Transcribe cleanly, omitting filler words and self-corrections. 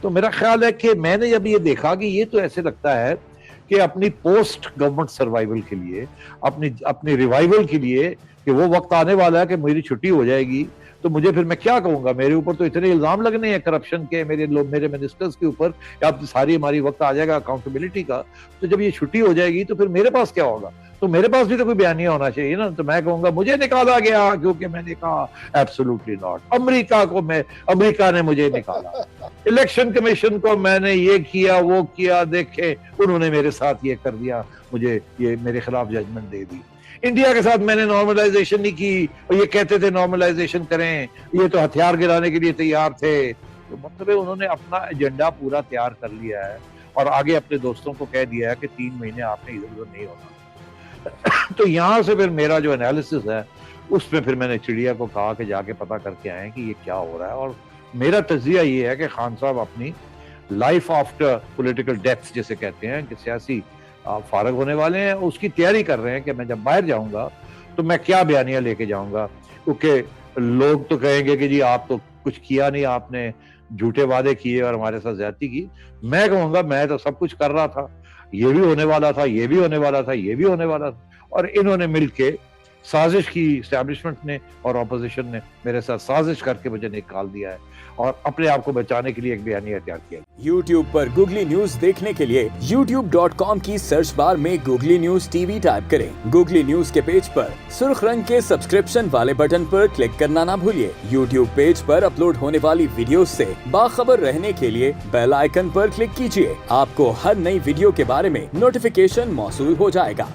تو میرا خیال ہے کہ میں نے جب یہ دیکھا کہ یہ تو ایسے لگتا ہے کہ اپنی پوسٹ گورنمنٹ سروائیول کے لیے، اپنی ریوائیول کے لیے، کہ وہ وقت آنے والا ہے کہ میری چھٹی ہو جائے گی تو مجھے پھر میں کیا کہوں گا، میرے اوپر تو اتنے الزام لگنے ہیں کرپشن کے، میرے منسٹرز کے اوپر، کہ اب ساری ہماری وقت آ جائے گا اکاؤنٹیبلٹی کا، تو جب یہ چھٹی ہو جائے گی تو پھر میرے پاس کیا ہوگا؟ تو میرے پاس بھی تو کوئی بیانیہ ہونا چاہیے نا. تو میں کہوں گا مجھے نکالا گیا کیونکہ میں نے کہا ایبسولوٹلی ناٹ، امریکہ نے مجھے نکالا، الیکشن کمیشن کو میں نے یہ کیا وہ کیا، دیکھے انہوں نے میرے ساتھ یہ کر دیا، مجھے یہ میرے خلاف ججمنٹ دے دی. انڈیا کے ساتھ میں نے نارملائزیشن نہیں کی، اور یہ کہتے تھے نارملائزیشن کریں، یہ تو ہتھیار گرانے کے لیے تیار تھے. تو مطلب انہوں نے اپنا ایجنڈا پورا تیار کر لیا ہے اور آگے اپنے دوستوں کو کہہ دیا ہے کہ 3 مہینے آپ نے ادھر ادھر نہیں ہونا. تو یہاں سے پھر میرا جو انالیسس ہے اس میں پھر میں نے چڑیا کو کہا کہ جا کے پتا کر کے آئیں کہ یہ کیا ہو رہا ہے. اور میرا تجزیہ یہ ہے کہ خان صاحب اپنی لائف آفٹر پولیٹیکل ڈیتھ جسے کہتے ہیں کہ سیاسی فارغ ہونے والے ہیں، اس کی تیاری کر رہے ہیں کہ میں جب باہر جاؤں گا تو میں کیا بیانیہ لے کے جاؤں گا. کیونکہ لوگ تو کہیں گے کہ جی آپ تو کچھ کیا نہیں، آپ نے جھوٹے وعدے کیے اور ہمارے ساتھ زیادتی کی. میں کہوں گا میں تو سب کچھ کر رہا تھا، یہ بھی ہونے والا تھا، یہ بھی ہونے والا تھا، یہ بھی ہونے والا تھا، اور انہوں نے مل کے سازش کی، اسٹیبلشمنٹ نے اور اپوزیشن نے میرے ساتھ سازش کر کے مجھے نکال دیا ہے اور اپنے آپ کو بچانے کے لیے ایک بیانیہ تیار کیا. YouTube پر گوگلی نیوز دیکھنے کے لیے youtube.com کی سرچ بار میں googly news T V type کریں. گوگلی نیوز کے پیج پر سرخ رنگ کے سبسکرپشن والے بٹن پر کلک کرنا نہ بھولیے. YouTube پیج پر اپلوڈ ہونے والی ویڈیوز سے باخبر رہنے کے لیے بیل آئیکن پر کلک کیجیے. آپ کو ہر نئی ویڈیو کے بارے میں نوٹیفیکیشن موصول ہو جائے گا.